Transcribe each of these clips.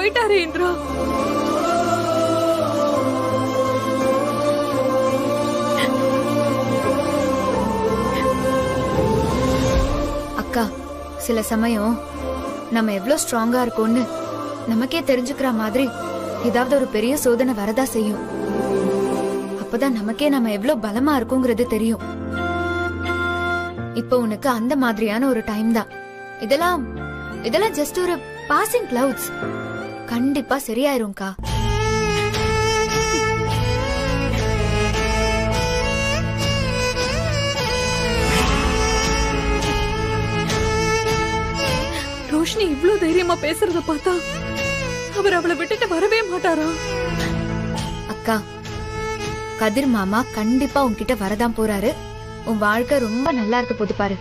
போயிட்டாரே இந்திரா. அக்கா, சில சமயம் நம்ம எவ்வளவு ஸ்ட்ராங்கா இருக்கோம்னு நமக்கே தெரிஞ்சுக்கிற மாதிரி ஏதாவது ஒரு பெரிய சோதனை வரதா செய்யும். அப்பதான் நமக்கே நம்ம எவ்வளவு பலமா இருக்கோங்கிறது தெரியும். இப்ப உனக்கு அந்த மாதிரியான ஒரு டைம் தான். இதெல்லாம் ஜஸ்ட் ஒரு பாசிங் கிளவுட்ஸ். கண்டிப்பா சரியாயிரும்க்கா. ரோஷினி இவ்ளோ தைரியமா பேசுறத பார்த்தா அவர் அவளை விட்டுட்டு வரவே மாட்டாரா? அக்கா, கதிர் மாமா கண்டிப்பா உன்கிட்ட வரதான் போறாரு. உன் வாழ்க்கை ரொம்ப நல்லா இருக்க போது பாரு.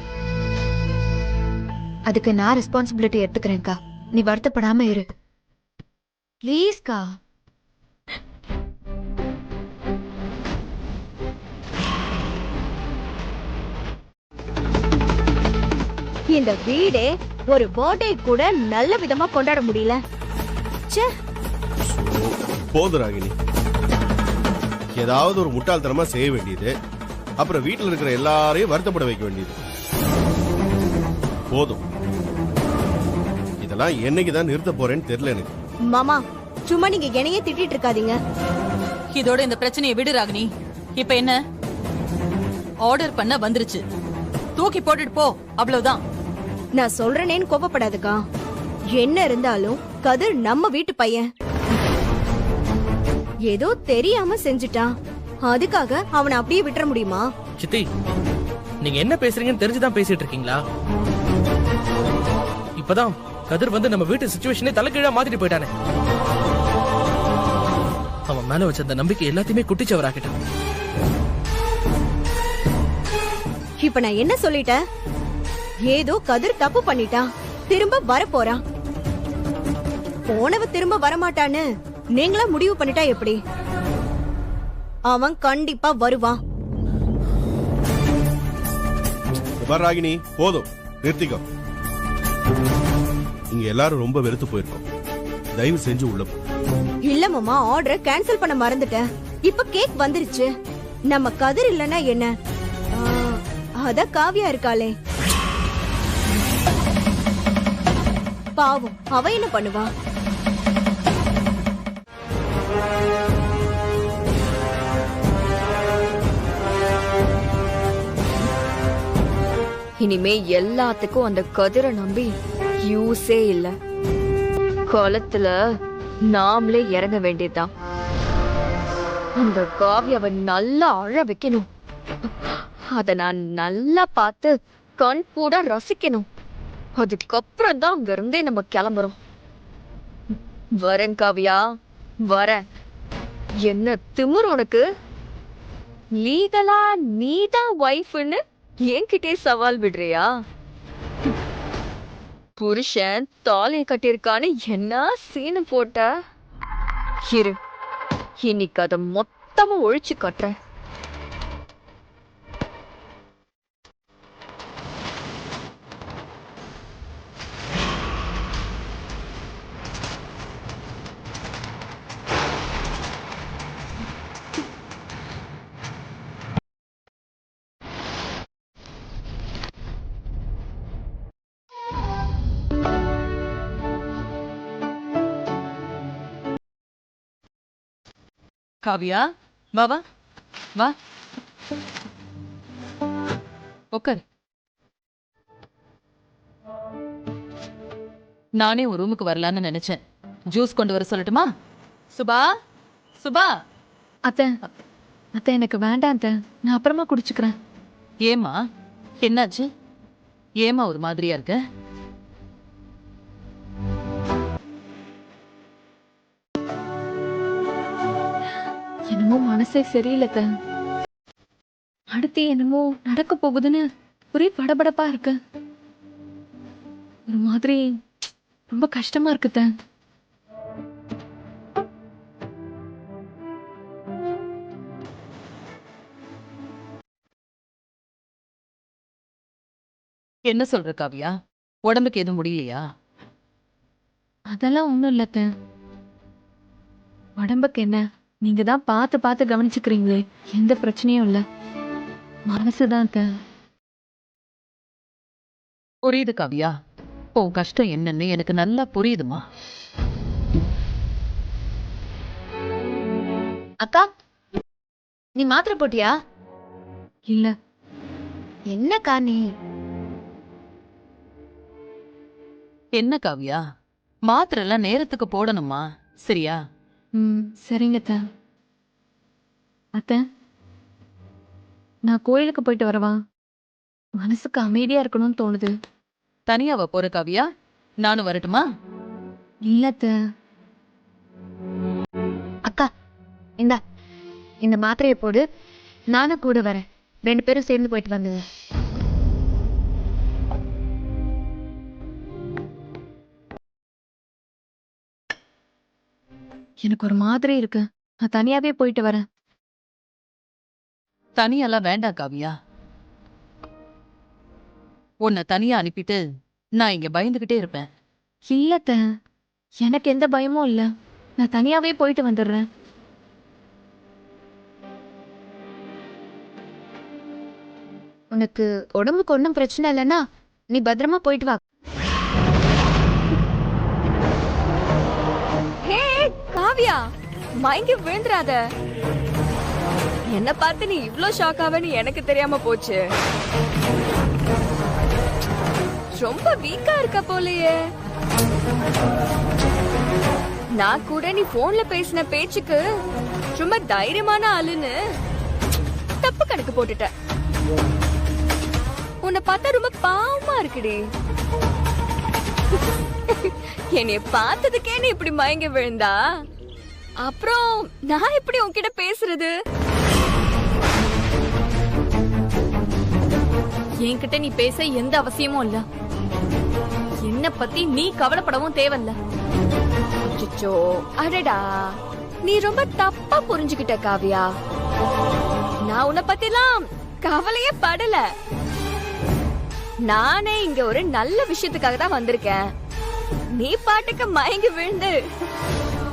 அதுக்கு நான் ரெஸ்பான்சிபிலிட்டி எடுத்துக்கிறேன்க்கா. நீ வருத்தப்படாம இரு ப்ளீஸ்க்கா. இந்த வீடே ஒரு பர்த்டே கூட நல்ல விதமா கொண்டாட முடியல. போதும் ராகினி, ஏதாவது ஒரு முட்டாள்தனமா செய்ய வேண்டியது, அப்புறம் வீட்டில் இருக்கிற எல்லாரையும் வருத்தப்பட வைக்க வேண்டியது. போதும். இதெல்லாம் என்னைக்குதான் நிறுத்த போறேன்னு தெரியல எனக்கு. மாமா, சும்மா நீங்க என்னையே திட்டிட்டு இருக்காதீங்க. இதோட இந்த பிரச்சனையை விடு ராகினி. இப்ப என்ன? ஆர்டர் பண்ண வந்துருச்சு, தூக்கி போட்டுட்டு போ, அவ்வளவுதான். நான் சொல்றேனேன்னு கோபப்படாதுக்கா. என்ன இருந்தாலும் கதிர் நம்ம வீட்டு பையன். ஏதோ தெரியாம செஞ்சுட்டான், அதுக்காக அவனை அப்படியே விட்டுற முடியுமா? சித்தி, நீங்க என்ன பேசுறீங்கன்னு தெரிஞ்சுதான் பேசிட்டு இருக்கீங்களா? இப்பதான் கதிர் வந்து நம்ம வீட்டு சிச்சுவேஷனே தலைகீழா மாத்திட்டு போயிட்டானே. அவன் மேல வச்ச அந்த நம்பிக்கை எல்லாத்தையுமே குட்டிச்சவராக்கிட்டான். இப்ப நான் என்ன சொல்லிட்டேன்? ஏதோ கதிர் தப்பு பண்ணிட்டான், திரும்ப வர போறான். போனவ திரும்ப வரமாட்டான்னு நீங்களா முடிவு பண்ணிட்டா எப்படி? அவன் கண்டிப்பா வருவான். ராகினி, போதும், நிறுத்திக்கோ. இங்க எல்லாரும் ரொம்ப வெறுத்து போயிருக்கோம். தயவு செஞ்சு உள்ள போ. இல்ல மாமா, ஆர்டரை கேன்சல் பண்ண மறந்துட்டேன். இப்ப கேக் வந்துருச்சு. நம்ம கதிர் இல்லனா என்ன? அத காவியா இருக்காளே, பாவம், அவ என்ன பண்ணுவா? இனிமே எல்லாத்துக்கும் அந்த கதிரை நம்பி யூஸே இல்ல. குளத்துல நாமளே இறங்க வேண்டியதுதான். அந்த காவியாவை நல்லா அழ வைக்கணும். அத நான் நல்லா பார்த்து கண் கூட ரசிக்கணும். அதுக்கப்புறம் தான் அங்க இருந்தே நம்ம கிளம்புறோம். வரேன் காவியா, வரேன். என்ன திமிரு உனக்கு? லீகலா நீதான் வைஃப்னு என்கிட்டே சவால் விடுறியா? புருஷன் தாலி கட்டியிருக்கான்னு என்ன சீனு போட்ட? இரு, இன்னைக்கு அதை மொத்தமா ஒழிச்சு கட்டுறேன். காவியா, வா வா வா, உட்கார். நானே ஒரு ரூமுக்கு வரலான்னு நினைச்சேன். ஜூஸ் கொண்டு வர சொல்லட்டுமா? சுபா, சுபா. அத்தை, எனக்கு வேண்டாம் அத்தை, நான் அப்புறமா குடிச்சுக்கிறேன். ஏமா, என்னாச்சு? ஏமா ஒரு மாதிரியா இருக்க? என்னமோ மனசே சரியில்லை. அடுத்து என்னமோ நடக்க போகுதுன்னு ஒரே படபடப்பா இருக்கு. ஒரு மாதிரி ரொம்ப கஷ்டமா இருக்கு. என்ன சொல்ற காவியா? உடம்புக்கு எதுவும் முடியலையா? அதெல்லாம் ஒண்ணும் இல்ல. உடம்புக்கு என்ன? நீங்க தான் பார்த்து பார்த்து கவனிச்சுக்கிறீங்களே, எந்த பிரச்சனையும் இல்ல. மனசுதான் அத்தை. புரியுது காவியா, உன் கஷ்டம் என்னன்னு எனக்கு நல்லா புரியுதுமா. அக்கா, நீ மாத்திரை போட்டியா? இல்ல. என்னக்கா நீ? என்ன காவியா, மாத்திரை எல்லாம் நேரத்துக்கு போடணுமா? சரியா? சரிங்க அத்தை. அத்தை, நான் கோயிலுக்கு போயிட்டு வரவா? மனசுக்கு அமைதியா இருக்கணும்னு தோணுது. தனியாவா போற காவியா? நானும் வரட்டுமா? இல்ல அத்தை. அக்கா, இந்த மாத்திரையை போடு, நானும் கூட வரேன். 2 பேரும் சேர்ந்து போயிட்டு வந்தது. எனக்கு ஒரு மாதிரி இருக்கு. நான் தனியாவே போயிட்டு வரேன். தனியெல்லாம் வேண்டாம் காவியா. உன்னை தனியா அனுப்பிட்டு நான் இங்க பயந்துகிட்டே இருப்பேன். இல்ல அத்தை, எனக்கு எந்த பயமும் இல்ல. நான் தனியாவே போயிட்டு வந்துடுறேன். உனக்கு உடம்புக்கு ஒன்றும் பிரச்சனை இல்லைன்னா நீ பத்திரமா போயிட்டு வா. ஹே காவியா, மயங்கி விழுந்துராத. என்ன பார்த்து நீ இவ்ளோ ஷாக் ஆவன்னு எனக்கு தெரியாம போச்சு. ரொம்ப வீக்கா இருக்க போலயே. நான் கூட நீ போன்ல பேசின பேச்சுக்கு ரொம்ப தைரியமான ஆளுன்னு தப்பு கணக்கு போட்டுட்ட. உன்னை பார்த்தா ரொம்ப பாவமா இருக்குடி. என்னைய பார்த்ததுக்கே நீ இப்படி மயங்கி விழுந்தா, அப்புறம் நான் எப்படி உன்கிட்ட பேசுறது? என்கிட்ட நீ பேச எந்த அவசியமும் இல்ல. என்ன பத்தி நீ கவலைப்படவும் தேவையில்ல. அச்சச்சோ, அடடா, நீ ரொம்ப தப்பா புரிஞ்சுகிட்ட காவியா. நான் உன்னை பத்திலாம் கவலையே படல. நானே இங்க ஒரு நல்ல விஷயத்துக்காக தான் வந்திருக்கேன். நீ பாட்டுக்கு மயங்கி விழுந்து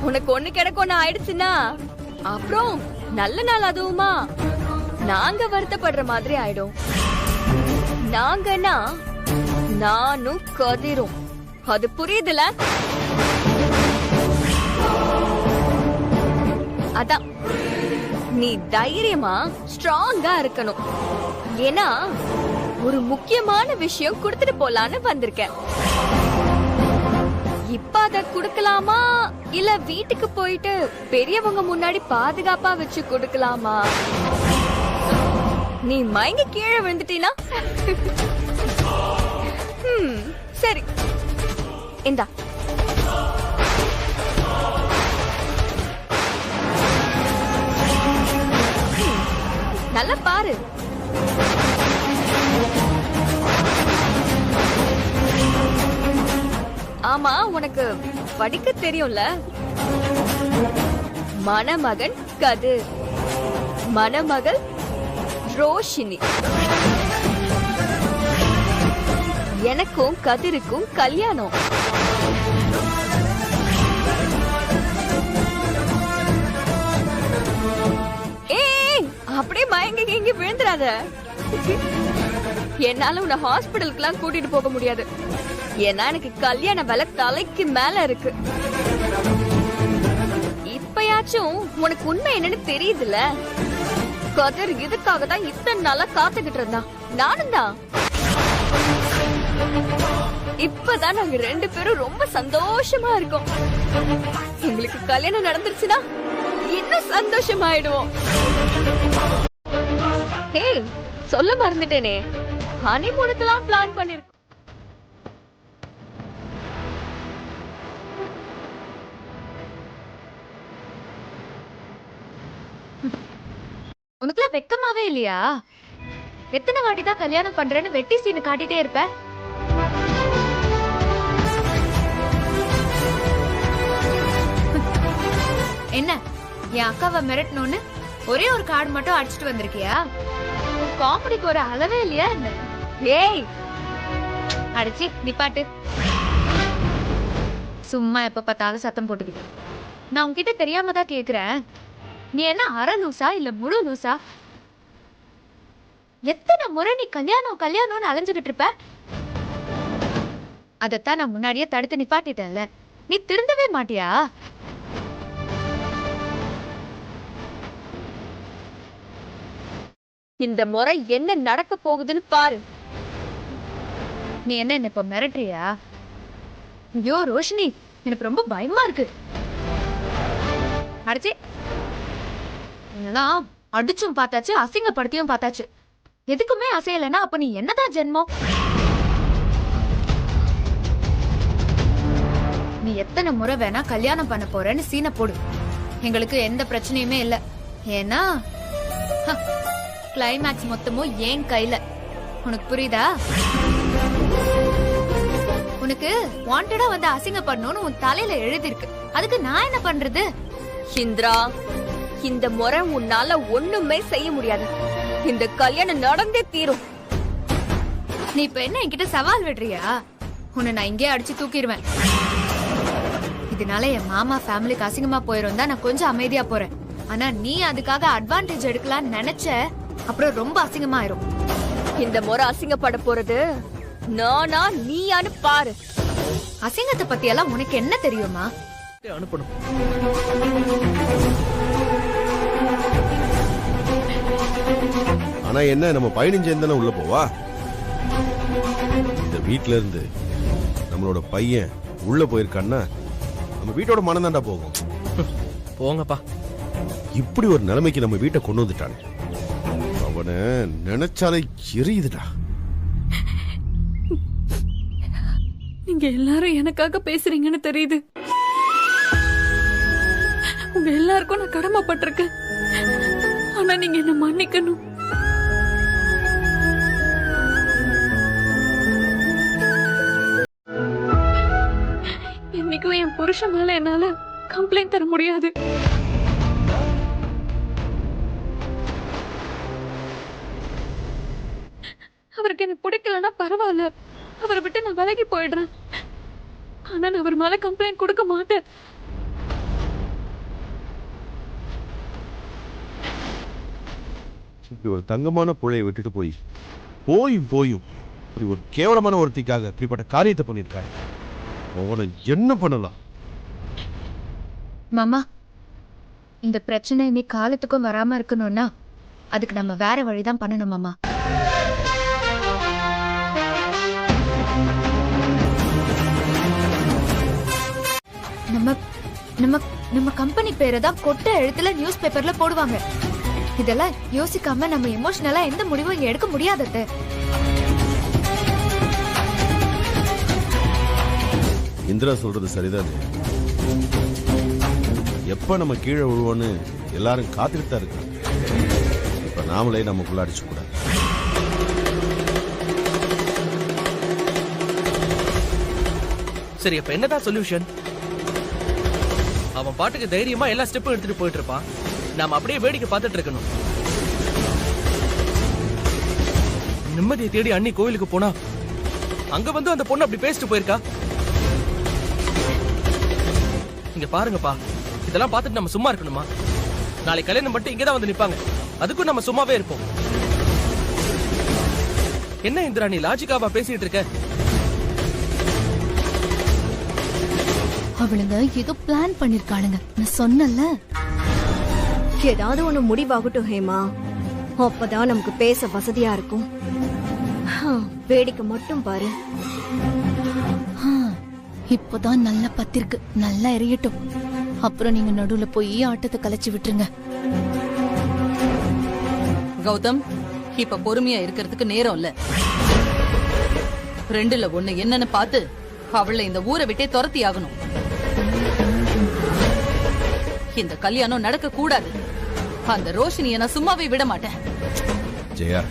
உனக்கு ஒண்ணு கிடக்கு ஒண்ணு ஆயிடுச்சுன்னா அப்புறம் நல்ல நாள் அதுவுமா நாங்க வருத்தப்படுற மாதிரி ஆயிடும். நாங்கன்னா நானும் கதிரும். அது புரியுதுல? அதான் நீ தைரியமா ஸ்ட்ராங்கா இருக்கணும். ஏன்னா ஒரு முக்கியமான விஷயம் கொடுத்துட்டு போலான்னு வந்திருக்கேன். இப்ப அத குடுக்கலாமா இல்ல வீட்டுக்கு போயிட்டு பெரியவங்க முன்னாடி பாதுகாப்பா வச்சு கொடுக்கலாமா? நீ மயங்கி கீழே விழுந்துட்டீனா? சரி, இந்தா. நல்லா பாரு. ஆமா, உனக்கு படிக்க தெரியும்ல? மணமகன் கதிர், மணமகள் ரோஷினி. எனக்கும் கதிருக்கும் கல்யாணம். ஏய், அப்படியே மயங்கி கீங்கி விழுந்துடாத. என்னால உன்னை ஹாஸ்பிடலுக்குலாம் கூட்டிட்டு போக முடியாது. ஏன்னா எனக்கு கல்யாண வேலை தலைக்கு மேல இருக்கு. இப்பயாச்சும் உனக்கு உண்மை என்னன்னு தெரியுதுல? கதிர் இதுக்காக தான் இத்தனை நாளா காத்துக்கிட்டு இருந்தான். நானும் தான். இப்பதான் நாங்க 2 பேரும் ரொம்ப சந்தோஷமா இருக்கோம். எங்களுக்கு கல்யாணம் நடந்துருச்சுன்னா இன்னும் சந்தோஷமாயிடுவோம். ஹே, சொல்ல மறந்துட்டேனே, ஹனிமூனுக்கெல்லாம் பிளான் பண்ணிருக்கோம். உனக்குலாம் வெக்கமாவே இல்லையா? எத்தனை வாட்டி தான் கல்யாணம் பண்றேன்னு வெட்டி சீனு காட்டிட்டே இருப்ப? என்ன, என் அக்காவை மிரட்டணும்னு ஒரே ஒரு கார்டு மட்டும் அடிச்சுட்டு வந்திருக்கியா? காமெடிக்கு ஒரு அளவே இல்லையா என்ன? ஏய், அடிச்சி நிப்பாட்டு. சும்மா எப்ப பார்த்தாலும் சத்தம் போட்டுக்கிட்டு. நான் உன்கிட்ட தெரியாம தான் கேக்குறேன். நீ என்ன அரை லூசா இல்ல முழு லூசா? எத்தனை முறை நீ கல்யாணம் கல்யாணம்னு அலைஞ்சுகிட்டு இருப்ப? அதத்தான் நான் முன்னாடியே தடுத்து நிப்பாட்டிட்டேன்ல. நீ திருந்தவே மாட்டியா? இந்த முறை என்ன நடக்க போகுதுன்னு பாரு. நீ என்ன இப்ப மிரட்டுறியா? ஐயோ ரோஷினி, எனக்கு ரொம்ப பயமா இருக்கு. அடிச்சு இதெல்லாம் அடிச்சும் பார்த்தாச்சு, அசிங்கப்படுத்தியும் பார்த்தாச்சு. எதுக்குமே அசையலைன்னா அப்ப நீ என்னதான் ஜென்மம்? நீ எத்தனை முறை வேணா கல்யாணம் பண்ண போறேன்னு சீனை போடு, எங்களுக்கு எந்த பிரச்சனையுமே இல்ல. ஏன்னா கிளைமேக்ஸ் மொத்தமும் ஏன் கையில. உனக்கு புரியுதா? உனக்கு வாண்டடா வந்து அசிங்கப்படணும்னு உன் தலையில எழுதிருக்கு. அதுக்கு நான் என்ன பண்றது? இந்திரா, இந்த முறை உன்னால ஒண்ணுமே செய்ய முடியாது. இந்த கல்யாணம் நடந்தே தீரும். நீ இப்ப என்ன என்கிட்ட சவால் விடுறியா? உன்னை நான் இங்கே அடிச்சு தூக்கிடுவேன். இதனால என் மாமா ஃபேமிலிக்கு அசிங்கமா போயிரும் தான் நான் கொஞ்சம் அமைதியா போறேன். ஆனா நீ அதுக்காக அட்வான்டேஜ் எடுக்கலாம்னு நினைச்ச, அப்புறம் ரொம்ப அசிங்கமாயிரும். இந்த முறை அசிங்கப்பட போறது நானா நீயான்னு பாரு. அசிங்கத்தை பத்தி எல்லாம் உனக்கு என்ன தெரியுமா? அனுப்பணும். ஆனா என்ன, நம்ம பயணம் சேர்ந்தானே உள்ள போவா. இந்த வீட்ல இருந்து நம்மளோட பையன் உள்ள போயிருக்கான்னா நம்ம வீட்டோட மனம் தாண்டா போகும். போங்கப்பா. இப்படி ஒரு நிலைமைக்கு நம்ம வீட்டை கொண்டு வந்துட்டானே, அவனை நினைச்சாலே எரியுதுடா. நீங்க எல்லாரும் எனக்காக பேசுறீங்கன்னு தெரியுது. உங்க எல்லாருக்கும் நான் கடமைப்பட்டிருக்கேன். ஆனா நீங்க என்ன மன்னிக்கணும். இன்னைக்கும் என் புருஷன் மேல என்னால கம்ப்ளைண்ட் தர முடியாது. அவருக்கு எனக்கு பிடிக்கலன்னா பரவாயில்ல, அவரை விட்டு நான் விலகி போயிடுறேன். ஆனா நான் அவர் மேல கம்ப்ளைண்ட் கொடுக்க மாட்டேன். இப்படி ஒரு தங்கமான புழையை விட்டுட்டு போயும் இப்படி ஒரு கேவலமான ஒருத்திக்காக இப்படிப்பட்ட காரியத்தை பண்ணிருக்காரு. அவனை என்ன பண்ணலாம்? மாமா, இந்த பிரச்சனை நீ காலத்துக்கும் வராம இருக்கணும்னா அதுக்கு நம்ம வேற வழிதான் பண்ணணும் மாமா. நம்ம நம்ம நம்ம கம்பெனி பேரை தான் கொட்ட எழுத்துல நியூஸ் பேப்பர்ல போடுவாங்க. இதெல்லாம் யோசிக்காம நம்ம எமோஷனலா எந்த முடிவும் இங்க எடுக்க முடியாதது. இந்திரா சொல்றது சரிதான். எப்ப நம்ம கீழே விழுவோன்னு எல்லாரும் காத்துக்கிட்டு தான் இருக்காங்க. இப்ப நாமளே நமக்குள்ள அடிச்சு கூடாது. சரி, அப்ப என்னதான் சொல்யூஷன்? அவன் பாட்டுக்கு தைரியமா எல்லா ஸ்டெப்பும் எடுத்துட்டு போயிட்டு இருப்பான். நாம அப்படியே வேடிக்கை பார்த்துட்டு இருக்கணும். நிம்மதியை தேடி அண்ணி கோயிலுக்கு போனா அங்க வந்து அந்த பொண்ணு அப்படி பேசிட்டு போயிருக்கா. இங்க பாருங்கப்பா, இதெல்லாம் பார்த்துட்டு நம்ம சும்மா இருக்கணுமா? நாளைக்கு கல்யாணம் மட்டும் இங்கதான் வந்து நிப்பாங்க. அதுக்கும் நம்ம சும்மாவே இருப்போம். என்ன இந்திரா, நீ லாஜிக்காவா பேசிட்டு இருக்க? அவளுங்க ஏதோ பிளான் பண்ணிருக்காளுங்க, நான் சொன்னல. ஏதாவது ஒண்ணு முடிவாகட்டும் ஹேமா, அப்பதான் நமக்கு பேச வசதியா இருக்கும். வேடிக்கை மட்டும் பாரு. இப்போதான் நல்லா பத்திருக்கு, நல்லா எரியட்டும். அப்புறம் நீங்க நடுவுல போய் ஆட்டத்தை கலைச்சு விட்டுருங்க. கௌதம், இப்ப பொறுமையா இருக்கிறதுக்கு நேரம் இல்ல. ரெண்டுல ஒண்ணு என்னன்னு பார்த்து அவளை இந்த ஊரை விட்டே துரத்தி ஆகணும். இந்த கல்யாணம் நடக்க கூடாது. அந்த ரோஷினியை நான் சும்மாவே விட மாட்டேன். ஜெயா,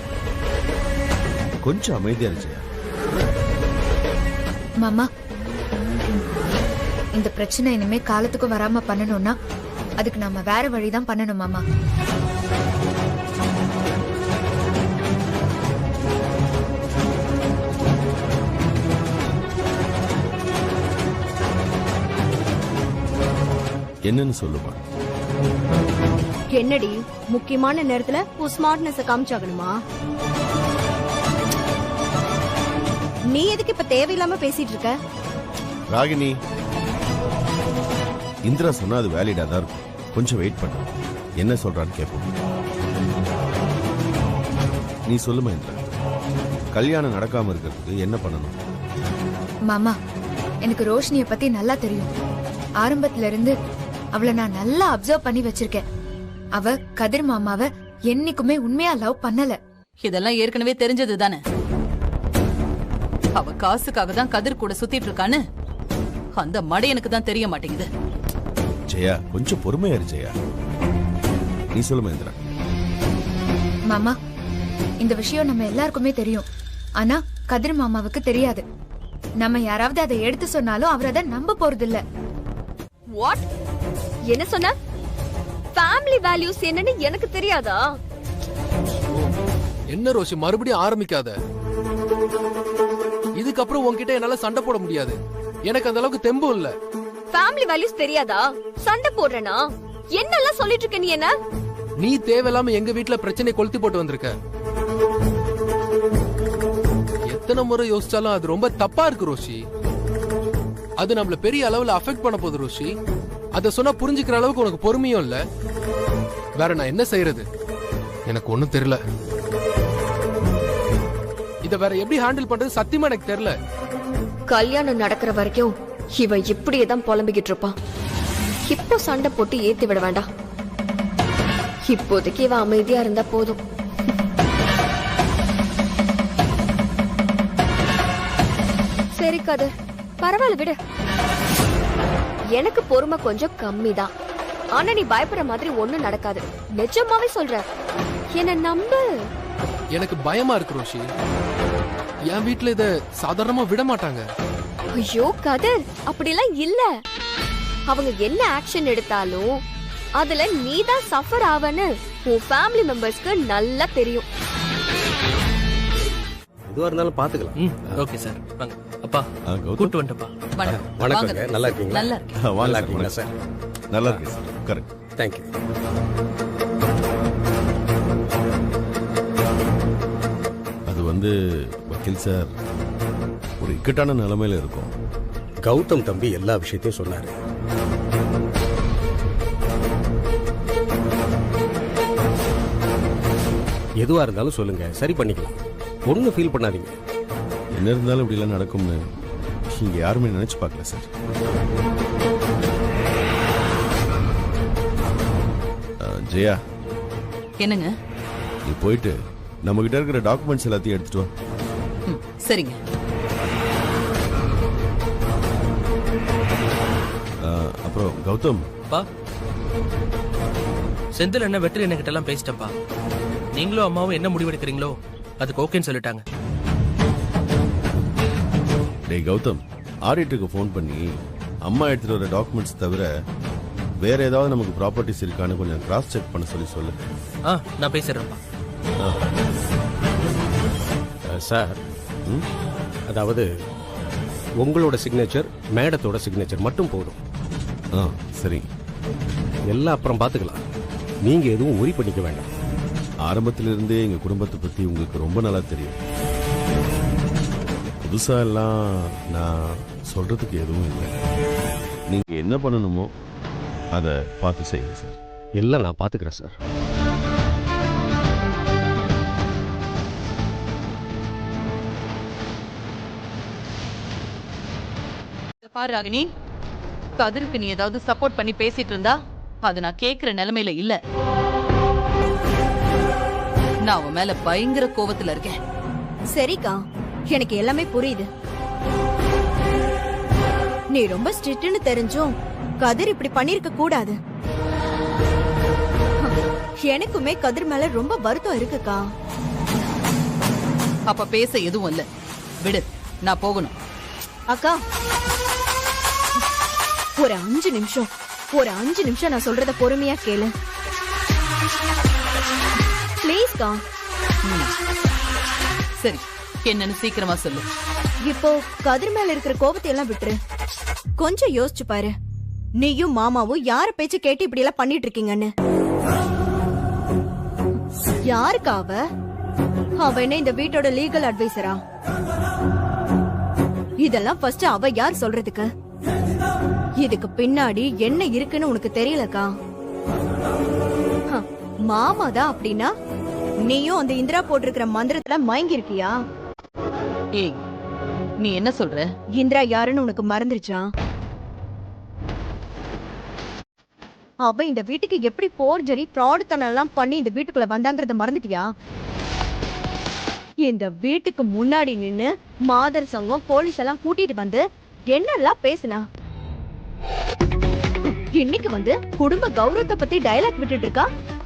கொஞ்சம் அமைதியா இரு ஜெயா. மாமா, இந்த பிரச்சனை இனிமே காலத்துக்கும் வராம பண்ணணும்னா அதுக்கு நாம வேற வழிதான் பண்ணணும் மாமா. என்னன்னு சொல்லுமா. என்னடி முக்கியமான நேரத்துல உன் ஸ்மார்ட்னஸ் காமிச்சாகணுமா? நீ எதுக்கு இப்ப தேவையில்லாம பேசிட்டு இருக்க? ராகினி, இந்திரா சொன்னா அது வேலிடா தான் இருக்கும். கொஞ்சம் வெயிட் பண்ணு, என்ன சொல்றான்னு கேட்போம். நீ சொல்லுமா இந்திரா, கல்யாணம் நடக்காம இருக்கிறதுக்கு என்ன பண்ணணும்? மாமா, எனக்கு ரோஷினிய பத்தி நல்லா தெரியும். ஆரம்பத்துல இருந்து அவளை நான் நல்லா அப்சர்வ் பண்ணி வச்சிருக்கேன். அவ கதிர் மாமாவை என்னைக்குமே உண்மையா லவ் பண்ணல. இதெல்லாம் ஏற்கனவே தெரிஞ்சது தானே. அவ காசுக்காக தான் கதிர் கூட சுத்திட்டு இருக்கான்னு அந்த மடையனுக்கு தான் தெரிய மாட்டேங்குது. ஜெயா, கொஞ்சம் பொறுமையா இரு ஜெயா. நீ சொல்லுமா இந்திரா. மாமா, இந்த விஷயம் நம்ம எல்லாருக்குமே தெரியும். ஆனா கதிர் மாமாவுக்கு தெரியாது. நம்ம யாராவது அதை எடுத்து சொன்னாலும் அவர் அதை நம்ப போறது இல்ல. வாட்? என்ன சொன்ன? ஃபேமிலி வேல்யூஸ் என்னன்னு எனக்கு தெரியாதா? என்ன ரோஷி, மறுபடியும் ஆரம்பிக்காத. இதுக்கப்புறம் உன்கிட்ட என்னால சண்டை போட முடியாது. எனக்கு அந்த அளவுக்கு தெம்பு இல்ல. ஃபேமிலி வேல்யூஸ் தெரியாதா? சண்டை போடுறேனா? என்னெல்லாம் சொல்லிட்டு இருக்க நீ? என்ன நீ தேவையில்லாம எங்க வீட்டுல பிரச்சனை கொளுத்தி போட்டு வந்திருக்க. எத்தனை முறை யோசிச்சாலும் அது ரொம்ப தப்பா இருக்கு ரோஷி. அது நம்மள பெரிய அளவுல அஃபெக்ட் பண்ண போகுது ரோஷி. அத சொன்னா புரிஞ்சுக்கிற அளவுக்கு உனக்கு பொறுமையும் இல்ல. வேற நான் என்ன செய்யறது? எனக்கு ஒண்ணும் தெரியல. இத வேற எப்படி ஹேண்டில் பண்றது சத்தியமா எனக்கு தெரியல. கல்யாணம் நடக்கிற வரைக்கும் இவ இப்படியே தான் புலம்பிக்கிட்டு இருப்பான். இப்போ சண்டை போட்டு ஏத்தி விட வேண்டாம். இப்போதைக்கு இவ அமைதியா இருந்தா போதும். சரி கதிர், பரவாயில்ல விடு. எனக்கு பொறுமை கொஞ்சம் கம்மிதான். ஆனா நீ பயப்படுற மாதிரி ஒண்ணும் நடக்காது. நிஜமாவே சொல்ற, என்ன நம்பு. எனக்கு பயமா இருக்கு ரோஷி. என் வீட்டுல இத சாதாரணமா விட மாட்டாங்க. ஐயோ கதிர், அப்படிலாம் இல்ல. அவங்க என்ன ஆக்ஷன் எடுத்தாலும் அதுல நீதான் சஃபர் ஆவன்னு உன் ஃபேமிலி மெம்பர்ஸ்க்கு நல்லா தெரியும். எதுவா இருந்தாலும் பாத்துக்கலாம். Okay sir. வாங்க அப்பா, கௌதம். கூட்டு வந்துட்டப்பா. வணக்கங்க, நல்லா இருக்கீங்களா? நல்லா இருக்கு. நல்லா இருக்கீங்களா சார்? நல்லா இருக்கு சார். கரெக்ட். தேங்க்யூ. அது வக்கீல் சார், ஒரு இக்கட்டான நிலைமையில இருக்கும். கௌதம் தம்பி எல்லா விஷயத்தையும் சொன்னாரு. எதுவா இருந்தாலும் சொல்லுங்க, சரி பண்ணிக்கலாம். ஒன்னும் ஃபீல் பண்ணாதீங்க. என்ன இருந்தாலும் இப்படி எல்லாம் நடக்கும்னு இங்க யாருமே நினைச்சு பார்க்கல சார். ஜெயா, என்னங்க? நீ போயிட்டு நம்ம கிட்ட இருக்கிற டாக்குமெண்ட்ஸ் எல்லாத்தையும் எடுத்துட்டு வா. சரிங்க. அப்புறம் கௌதம், பா, செந்தில் என்ன வெற்றி என்ன கிட்ட எல்லாம் பேசிட்டப்பா. நீங்களும் அம்மாவும் என்ன முடிவெடுக்கிறீங்களோ அதுக்கு ஓகேன்னு சொல்லிட்டாங்க. டேய் கௌதம், ஆடிட்டருக்கு ஃபோன் பண்ணி அம்மா எடுத்துட்டு வர டாக்குமெண்ட்ஸ் தவிர வேற ஏதாவது நமக்கு ப்ராப்பர்ட்டிஸ் இருக்கான்னு கொஞ்சம் கிராஸ் செக் பண்ண சொல்லு. நான் பேசுறேன்ப்பா. சார், அதாவது உங்களோட சிக்னேச்சர், மேடத்தோட சிக்னேச்சர் மட்டும் போதும். சரி, எல்லாம் அப்புறம் பார்த்துக்கலாம். நீங்க எதுவும் உரி பண்ணிக்க வேண்டாம். ஆரம்பத்திலிருந்தே எங்க குடும்பத்தை பத்தி உங்களுக்கு ரொம்ப நல்லா தெரியும். புதுசா எல்லாம் நான் சொல்றதுக்கு எதுவும் இல்லை. நீங்க என்ன பண்ணணுமோ அதை பார்த்து செய்யுங்க சார். எல்லாம் நான் பார்த்துக்கிறேன் சார். பாரு ராகினி, கதிருக்கு நீ ஏதாவது சப்போர்ட் பண்ணி பேசிட்டு இருந்தா அது நான் கேக்குற நிலைமையில இல்ல. நான் அவன் மேல பயங்கர கோவத்துல இருக்கேன். சரிக்கா, எனக்கு எல்லாமே புரியுது. நீ ரொம்ப ஸ்ட்ரிக்ட்னு தெரிஞ்சும் கதிர் இப்படி பண்ணிருக்க கூடாது. எனக்குமே கதிர் மேல ரொம்ப வருத்தம் இருக்குக்கா. அப்ப பேச எதுவும் இல்ல, விடு, நான் போகணும். அக்கா, ஒரு 5 நிமிஷம் நான் சொல்றத பொறுமையா கேளு ப்ளீஸ்க்கா. சரி, என்னன்னு சீக்கிரமா சொல்லு. இப்போ கதிர் மேல இருக்கிற கோபத்தை எல்லாம் விட்டுரு. கொஞ்சம் யோசிச்சு பாரு. நீயும் மாமாவும் யார பேச்சு கேட்டு இப்படி எல்லாம் பண்ணிட்டு இருக்கீங்கன்னு. யாருக்கா அவ? அவ என்ன இந்த வீட்டோட லீகல் அட்வைசரா? இதெல்லாம் ஃபர்ஸ்ட் அவ யார் சொல்றதுக்கு? இதுக்கு பின்னாடி என்ன இருக்குன்னு உனக்கு தெரியலக்கா. மாமாதான் அப்படின்னா நீயும் அந்த இந்திரா போட்டிருக்கிற மந்திரத்துல மயங்கி இருக்கியா? ஏய், நீ என்ன சொல்ற? இந்திரா யாருன்னு உனக்கு மறந்துருச்சா? அவ இந்த வீட்டுக்கு எப்படி போர்ஜரி ஃப்ராடுத்தனம் எல்லாம் பண்ணி இந்த வீட்டுக்குள்ள வந்தாங்கறத மறந்துட்டியா? இந்த வீட்டுக்கு முன்னாடி நின்னு மாதர் சங்கம் போலீஸ் எல்லாம் கூட்டிட்டு வந்து என்னெல்லாம் பேசினா? இன்னைக்கு வந்து குடும்ப கௌரவத்தை பத்தி டயலாக் விட்டுட்டு இருக்கா.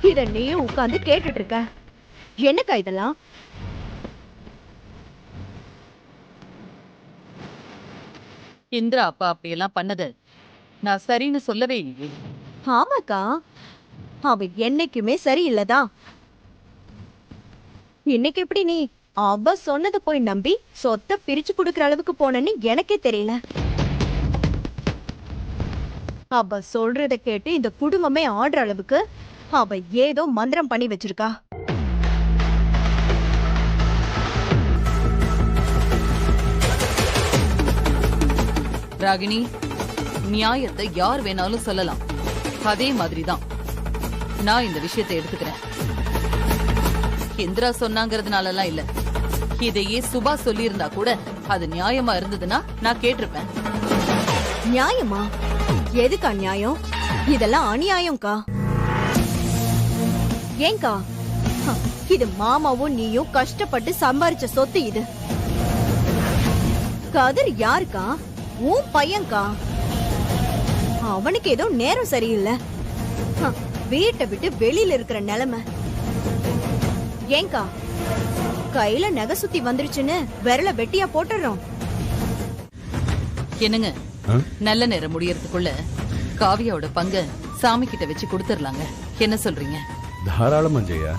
இத நீயும் உட்கார்ந்து கேட்டுட்டு இருக்க. என்னக்கா இதெல்லாம்? இந்திரா அப்பா அப்படியெல்லாம் பண்ணது நான் சரின்னு சொல்லவே இல்லை. ஆமாக்கா, அவ என்னைக்குமே சரியில்லதான். இன்னைக்கு எப்படி நீ அவ சொன்னதை போய் நம்பி சொத்தை பிரிச்சு கொடுக்கற அளவுக்கு போனன்னு எனக்கே தெரியல. அவ சொல்றத கேட்டு இந்த குடும்பமே ஆடுற அளவுக்கு அவ ஏதோ மந்திரம் பண்ணி வச்சிருக்கா. ராகினி, நியாயத்தை யார் வேணாலும் சொல்லலாம். அதே மாதிரிதான் நான் இந்த விஷயத்தை எடுத்துக்கிறேன். இந்திரா சொன்னாங்கிறதுனாலலாம் இல்ல. இதையே சுபா சொல்லியிருந்தா கூட அது நியாயமா இருந்ததுன்னா நான் கேட்டிருப்பேன். நியாயமா? எதுக்கா நியாயம்? இதெல்லாம் அநியாயம்க்கா. ஏங்கா, இது மாமாவும் நீயும் கஷ்டப்பட்டு சம்பாரிச்ச சொத்து. இது கதிர் யாருக்கா? உன் பையன்கா. அவனுக்கு ஏதோ நேரம் சரியில்லை. வீட்டை விட்டு வெளியில இருக்கிற நிலைமை. ஏங்கா, கையில நகை சுத்தி வந்துருச்சுன்னு விரல வெட்டியா போட்டுறோம். என்னங்க, நல்ல நேரம் முடியறதுக்குள்ள காவியாவோட பங்க சாமி கிட்ட வச்சு கொடுத்துடலாங்க. என்ன சொல்றீங்க? தாராளமா ஜெயா.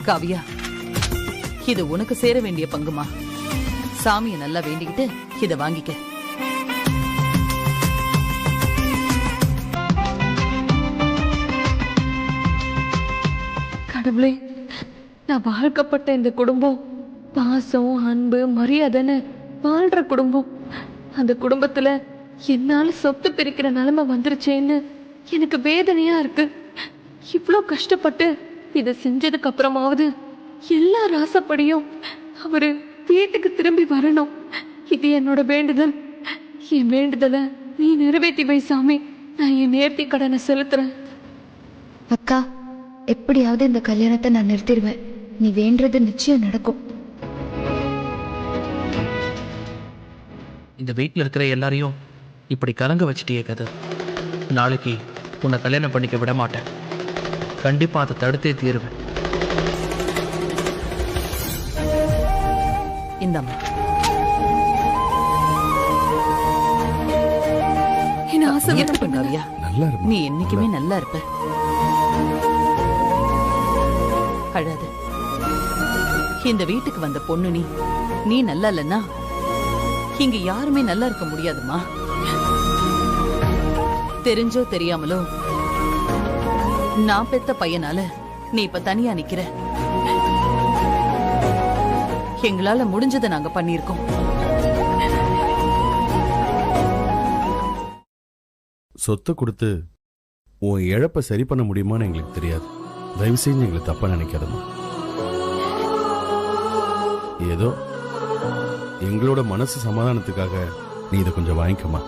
காவியா, இது உனக்கு சேர வேண்டிய பங்குமா. சாமியை நல்லா வேண்டிக்கிட்டு இத வாங்கிக்க. கடவுளே, நான் வாழ்க்கப்பட்ட இந்த குடும்பம் பாசம், அன்பு, மரியாதைன்னு வாழ்ற குடும்பம். அந்த குடும்பத்துல என்னால சொத்து பிரிக்கிற நிலைமை வந்துருச்சேன்னு எனக்கு வேதனையா இருக்கு. இவ்வளோ கஷ்டப்பட்டு இதை செஞ்சதுக்கு அப்புறமாவது எல்லா ராசப்படியும் அவரு வீட்டுக்கு திரும்பி வரணும். இது என்னோட வேண்டுதல். என் வேண்டுதலை நீ நிறைவேற்றி வை சாமி. நான் என் நேர்த்தி கடனை செலுத்துறேன். அக்கா, எப்படியாவது இந்த கல்யாணத்தை நான் நிறுத்திடுவேன். நீ வேண்டது நிச்சயம் நடக்கும். இந்த வீட்டில் இருக்கிற எல்லாரையும் இப்படி கலங்க வச்சுட்டே கதை. நாளைக்கு உன்னை கல்யாணம் பண்ணிக்க விட மாட்டேன். கண்டிப்பா அதை தடுத்தே தீருவேன். இந்தம்மா, என்ன ஆசை இருக்கட்டும் காவியா. நல்லா இருக்கு. நீ என்னைக்குமே நல்லா இருப்ப. அழாத. இந்த வீட்டுக்கு வந்த பொண்ணு நீ நல்லா இல்லன்னா இங்க யாருமே நல்லா இருக்க முடியாதுமா. தெரிஞ்சோ தெரியாமலோ நான் பெத்த பையனால நீ இப்ப தனியா நிக்கிற. எங்களால முடிஞ்சதை நாங்க பண்ணிருக்கோம். சொத்தை கொடுத்து உன் இழப்பை சரி பண்ண முடியுமான்னு எங்களுக்கு தெரியாது. தயவு செஞ்சு எங்களுக்கு தப்பா நினைக்காதம்மா. ஏதோ எங்களோட மனசு சமாதானத்துக்காக நீ இதை கொஞ்சம் வாங்கிக்கமா.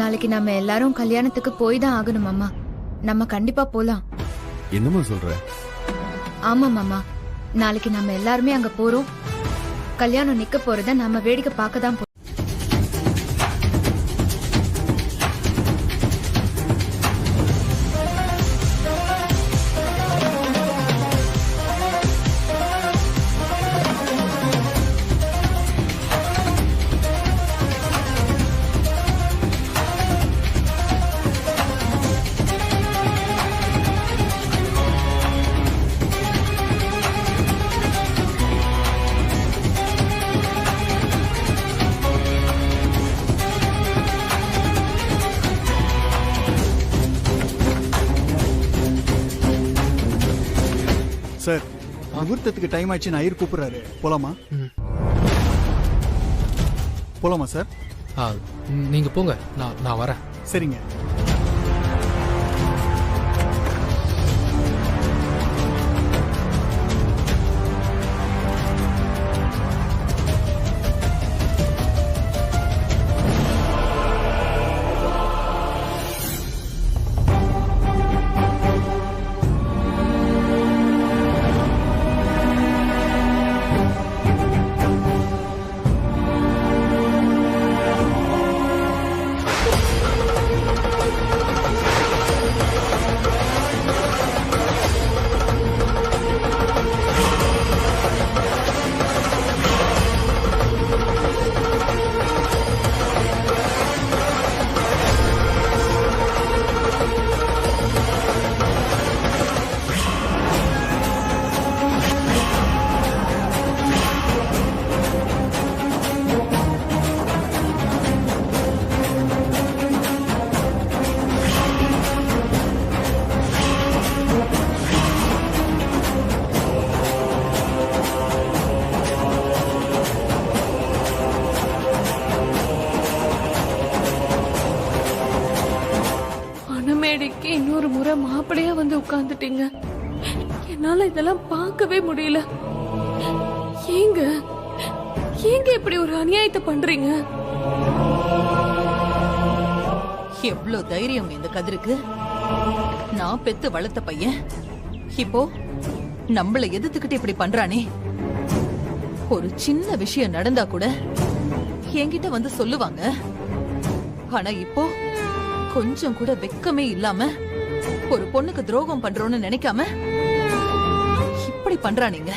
நாளைக்கு நம்ம எல்லாரும் கல்யாணத்துக்கு போய் தான் ஆகணும் மாமா. நம்ம கண்டிப்பா போலாம். என்னம்மா சொல்ற? ஆமா மாமா, நாளைக்கு நம்ம எல்லாருமே அங்க போறோம். கல்யாணம் நிக்க போறத நம்ம வேடிக்கை பார்க்க தான் சார், முகூர்த்தத்துக்கு டைம் ஆயிடுச்சு. நான் ஐயர் கூப்பிடுறாரு. போலாமா? போலாமா சார்? நீங்க போங்க, நான் வரேன். சரிங்க. இன்னொரு முறை மாப்பிளையா வந்து உட்கார்ந்துட்டீங்க. என்னால இதெல்லாம் பார்க்கவே முடியல. ஏங்க ஏங்க இப்படி ஒரு அநியாயத்தை பண்றீங்க? எவ்வளவு தைரியம் இந்த கதிருக்கு? நான் பெத்து வளர்த்த பையன் இப்போ நம்மள எதிர்த்துக்கிட்டு இப்படி பண்றானே. ஒரு சின்ன விஷயம் நடந்தா கூட என்கிட்ட வந்து சொல்லுவாங்க. ஆனா இப்போ கொஞ்சம் கூட வெக்கமே இல்லாம ஒரு பொண்ணுக்கு துரோகம் பண்றோம்னு நினைக்காம இப்படி பண்றானீங்க.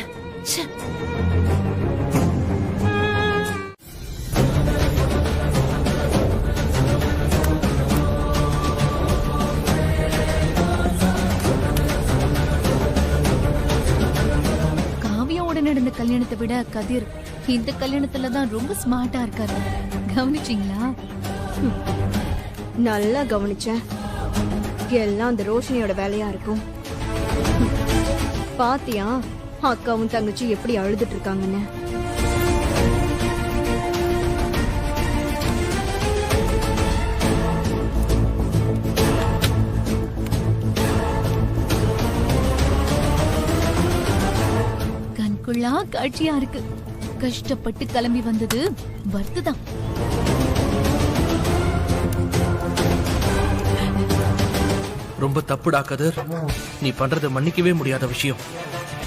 ச்சே. காவியாவோட நடந்த கல்யாணத்தை விட கதிர் இந்த கல்யாணத்துல தான் ரொம்ப ஸ்மார்ட்டா இருக்காரு. கவனிச்சீங்களா? நல்லா கவனிச்சேன். எல்லாம் அந்த ரோஷினியோட வேலையா இருக்கும். பாத்தியா அக்காவும் தங்கச்சி எப்படி அழுதுட்டு இருக்காங்கன்னு? கண்குள்ளா காட்சியா இருக்கு. கஷ்டப்பட்டு கிளம்பி வந்தது வருத்ததான். ரொம்ப தப்புடா கதிர். நீ பண்றது மன்னிக்கவே முடியாத விஷயம்.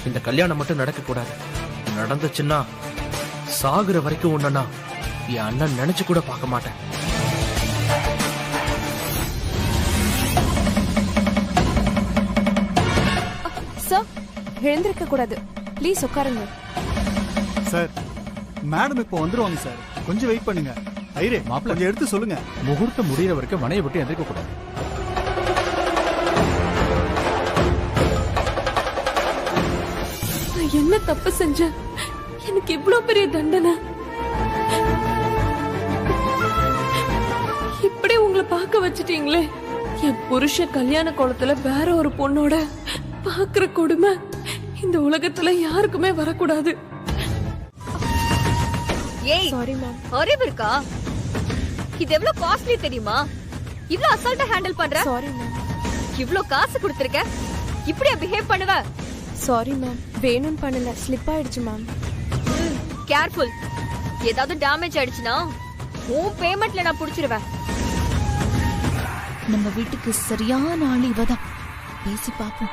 இந்த கல்யாணம் மட்டும் நடக்க கூடாது. நடந்துச்சுன்னா சாகுற வரைக்கும் ஒண்ணுன்னா என் அண்ணன் நினைச்சு கூட பார்க்க மாட்டேன். சார், எழுந்திருக்க கூடாது. ப்ளீஸ் உட்காருங்க. சார், மேடம் இப்போ வந்துருவாங்க சார். கொஞ்சம் வெயிட் பண்ணுங்க. ஐரே, மாப்பிள்ளை எடுத்து சொல்லுங்க. முகூர்த்தம் முடிகிற வரைக்கும் மனையை விட்டு எந்திரிக்க கூடாது. என்ன தப்பு செஞ்ச? எனக்கு இவ்வளவு பெரிய தண்டனை. இப்படி உங்களை பார்க்க வச்சிட்டீங்களே. என் புருஷ கல்யாண கோலத்துல வேற ஒரு பொண்ணோட பாக்குற கொடுமை இந்த உலகத்துல யாருக்குமே வரக்கூடாது. ஏய், சாரி மேம். அறிவு இருக்கா? இது எவ்வளவு காஸ்ட்லி தெரியுமா? இவ்ளோ அசால்ட்டா ஹேண்டில் பண்ற? Sorry ma'am. இவ்ளோ காசு கொடுத்திருக்க, இப்படியா பிஹேவ் பண்ணுவ? சாரி மேம், வேணும்னு பண்ணல, ஸ்லிப் ஆயிடுச்சு மேம். கேர்ஃபுல். ஏதாவது டேமேஜ் ஆயிடுச்சுனா உன் பேமெண்ட்ல நான் புடிச்சிருவேன். நம்ம வீட்டுக்கு சரியான ஆள் இவதான். பேசி பாப்போம்.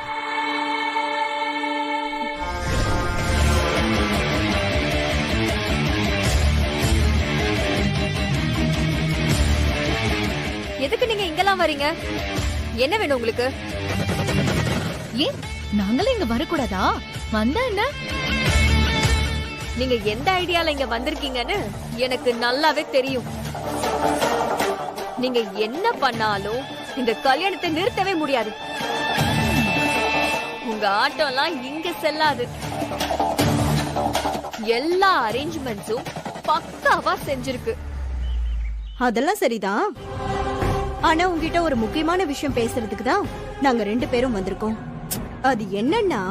எதுக்கு நீங்க இங்கெல்லாம் வரீங்க? என்ன வேணும் உங்களுக்கு? ஏன் நாங்களே இங்க வரக்கூடாதா? வந்தா என்ன? நீங்க எந்த ஐடியால இங்க வந்திருக்கீங்கன்னு எனக்கு நல்லாவே தெரியும். நீங்க என்ன பண்ணாலும் இந்த கல்யாணத்தை நிறுத்தவே முடியாது. உங்க ஆட்டம்லாம் இங்க செல்லாது. எல்லா அரேஞ்ச்மெண்ட்ஸும் பக்காவா செஞ்சிருக்கு. அதெல்லாம் சரிதான். ஆனா உங்ககிட்ட ஒரு முக்கியமான விஷயம் பேசுறதுக்கு தான் நாங்க 2 பேரும் வந்திருக்கோம். அது என்னன்னா,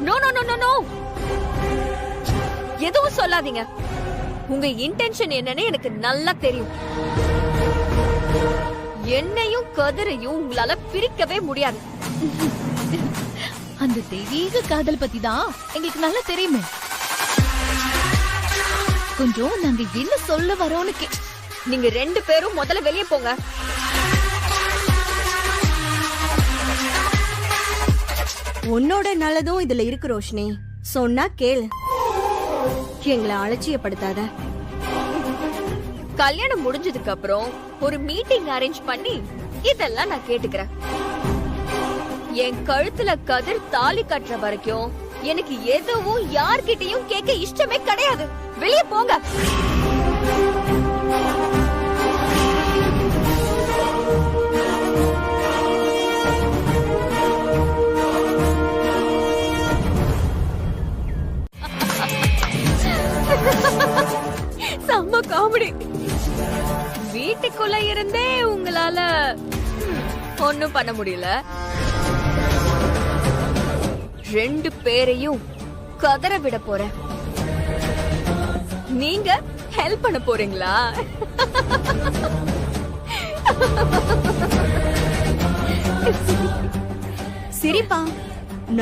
no no no no no, எதுவும் சொல்லாதீங்க. உங்க இன்டென்ஷன் என்னன்னு எனக்கு நல்லா தெரியும். என்னையும் கதிரையும் உங்களால பிரிக்கவே முடியாது. அந்த தெய்வீக காதல் பத்தி தான் எங்களுக்கு நல்லா தெரியுமே. கொஞ்சம் நாங்க என்ன சொல்ல வரோன்னு நீங்க 2 பேரும் முதல்ல வெளியே போங்க. உன்னோட நல்லதும் இதுல இருக்கு ரோஷினி. சொன்னா கேளு, எங்களை அலட்சியப்படுத்தாத. கல்யாணம் முடிஞ்சதுக்கு அப்புறம் ஒரு மீட்டிங் அரேஞ்ச் பண்ணி இதெல்லாம் நான் கேட்டுக்கிறேன். என் கழுத்துல கதிர் தாலி கட்டுற வரைக்கும் எனக்கு எதுவும் யார்கிட்டயும் கேட்க இஷ்டமே கிடையாது. வெளியே போங்க. செம்ம காமெடி. வீட்டுக்குள்ள இருந்தே உங்களால ஒண்ணும் பண்ண முடியல. 2 பேரையும் கதற விட போறேன். நீங்க ஹெல்ப் பண்ண போறீங்களா? சிரிப்பா,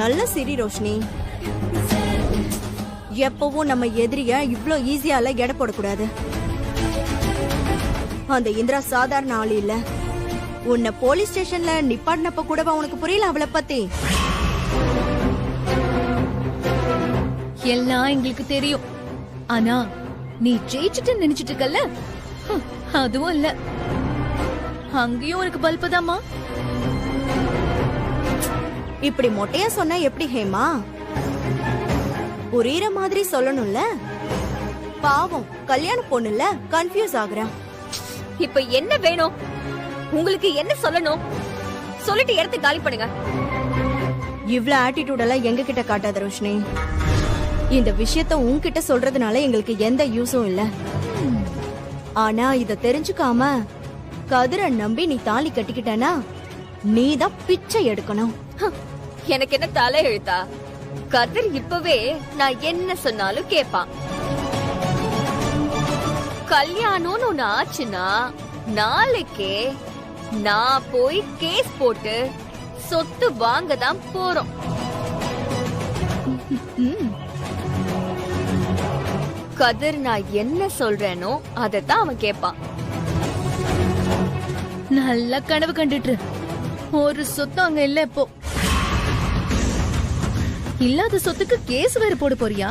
நல்ல சிரி ரோஷினி. எப்பவும் நம்ம எதிரிய இவ்ளோ ஈஸியால எடை போடக்கூடாது. அந்த இந்திரா சாதாரண ஆள் இல்ல. உன்னை போலீஸ் ஸ்டேஷன்ல நிப்பாட்டினப்ப கூடவா உனக்கு புரியல அவளை பத்தி? எல்லாம் எங்களுக்கு தெரியும். ஆனா நீ ஜெயிச்சுட்டு நினைச்சிட்டு இருக்கல்ல, அதுவும் இல்ல. அங்கேயும் உனக்கு பல்பதாமா. இப்படி மொட்டையா சொன்னா எப்படி ஹேமா? புரியுற மாதிரி சொல்லணும்ல. பாவம் கல்யாண பொண்ணுல கன்ஃபியூஸ் ஆகுறா. இப்ப என்ன வேணும் உங்களுக்கு? என்ன சொல்லணும்? சொல்லிட்டு இடத்தை காலி பண்ணுங்க. இவ்ளோ ஆட்டிடியூட் எல்லாம் எங்க கிட்ட காட்டாத ரோஷினி. இந்த விஷயத்த உன்கிட்ட சொல்றதுனால எங்களுக்கு எந்த யூஸும் இல்ல. ஆனா இத தெரிஞ்சுக்காம கதிரை நம்பி நீ தாலி கட்டிக்கிட்டனா நீதான் பிச்சை எடுக்கணும். எனக்கு என்ன தலை எழுத்தா? கதிர் இப்பவே நான் என்ன சொன்னாலும் கேட்பான். கல்யாணம்னு ஒண்ணு ஆச்சுன்னா நாளைக்கே நான் போய் கேஸ் போட்டு சொத்து வாங்க தான் போறோம். கதிர் நான் என்ன சொல்றேனோ அதத்தான் அவன் கேட்பான். நல்ல கனவு கண்டுட்டு ஒரு சொத்து அங்க இல்ல. இப்போ இல்லாத சொத்துக்கு கேஸ் வேற போட போறியா?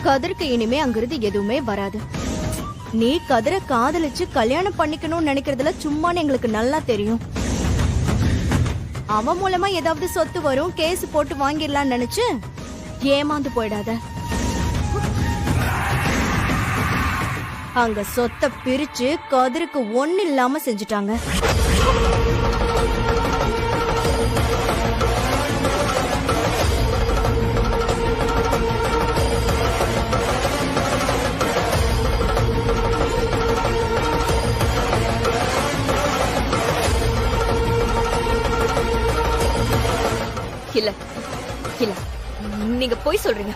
கதிருக்கு இனிமே அங்கிருந்து எதுவுமே வராது. நீ கதிரை காதலிச்சு கல்யாணம் பண்ணிக்கணும்னு நினைக்கிறதுல சும்மான்னு எங்களுக்கு நல்லா தெரியும். அவன் மூலமா ஏதாவது சொத்து வரும், கேஸ் போட்டு வாங்கிடலாம்னு நினைச்சு ஏமாந்து போயிடாத. அங்க சொத்தை பிரிச்சு கதிருக்கு ஒண்ணு இல்லாம செஞ்சுட்டாங்க. இல்ல இல்ல, நீங்க போய் சொல்றீங்க.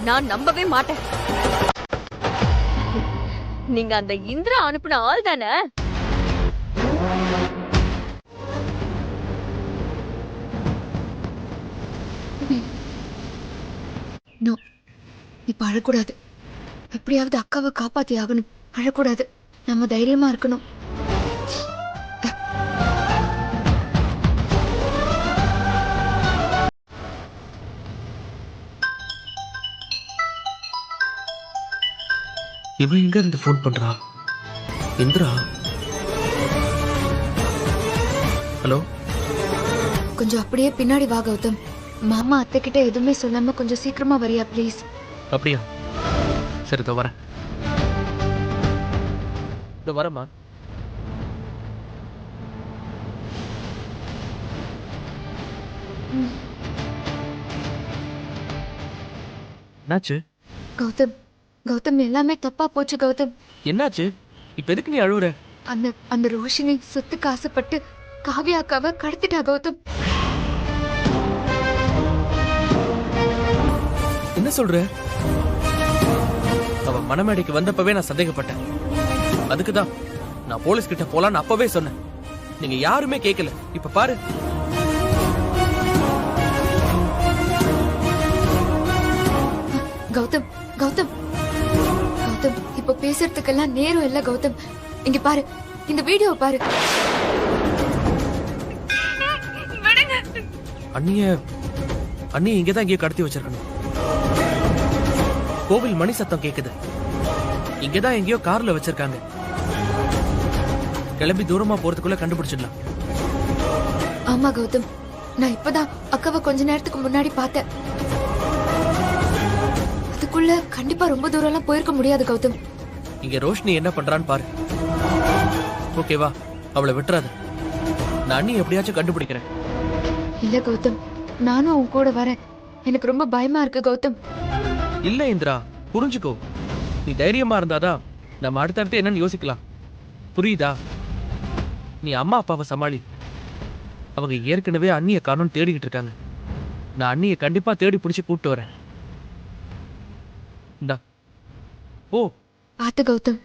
நான் நம்பவே மாட்டேன். நீங்க அந்த இந்திரா அனுப்பின ஆள் தானே? இப்ப அழக்கூடாது. எப்படியாவது அக்காவை காப்பாத்தி ஆகணும். அழக்கூடாது. நம்ம தைரியமா இருக்கணும். இவன் எங்க இருந்து ஃபோன் பண்றா? இந்திரா? ஹலோ? கொஞ்சம் அப்படியே பின்னாடி வா கௌதம். மாமா அத்தை கிட்ட எதுவுமே சொல்லாம கொஞ்சம் சீக்கிரமா வரியா ப்ளீஸ்? அப்படியா? சரி, இதோ வரேன். இதோ வரேம்மா. என்னாச்சு? கௌதம், கௌதம் எல்லாமே தப்பா போச்சு கௌதம். என்னாச்சு? இப்ப எதுக்கு நீ அழுவுற? அந்த ரோஷினி சொத்துக்கு ஆசைப்பட்டு காவியாக்காவை கடத்திட்டா கௌதம். என்ன சொல்ற? அவ மணமேடைக்கு வந்தப்பவே நான் சந்தேகப்பட்டேன். அதுக்குதான் நான் போலீஸ் கிட்ட போலான்னு அப்பவே சொன்னேன். நீங்க யாருமே கேட்கல. இப்ப பாரு. கௌதம், கௌதம், கௌதம், இப்ப பேசுறதுக்கெல்லாம் நேரம் இல்ல கௌதம். இங்க பாரு, இந்த வீடியோ பாரு. அண்ணிய இங்கதான் எங்கேயோ கடத்தி வச்சிருக்கணும். கோவில் மணி சத்தம் கேக்குது. இங்கதான் எங்கேயோ கார்ல வச்சிருக்காங்க. கிளம்பி தூரமா போறதுக்குள்ள கண்டுபிடிச்சிடலாம். ஆமா கௌதம், நான் இப்பதான் அக்காவை கொஞ்ச நேரத்துக்கு முன்னாடி பார்த்தேன். அதுக்குள்ள கண்டிப்பா ரொம்ப தூரம் எல்லாம் போயிருக்க முடியாது கௌதம். இங்க ரோஷினி என்ன பண்றான்னு பாரு. ஓகேவா? அவளை விட்டுறாத. நான் அண்ணி எப்படியாச்சும் கண்டுபிடிக்கிறேன். இல்ல கௌதம், நானும் உன் கூட வரேன். எனக்கு ரொம்ப பயமா இருக்கு கௌதம். இல்ல இந்திரா, புரிஞ்சுக்கோ. நீ தைரியமா இருந்தாதான் நம்ம அடுத்தடுத்து என்னன்னு யோசிக்கலாம். புரியுதா? நீ அம்மா அப்பாவை சமாளி. அவங்க ஏற்கனவே அண்ணியை காணோன்னு தேடிக்கிட்டு இருக்காங்க. நான் அண்ணியை கண்டிப்பா தேடி பிடிச்சி கூப்பிட்டு வரேன். இந்தா. ஓ, பார்த்து கௌதம்.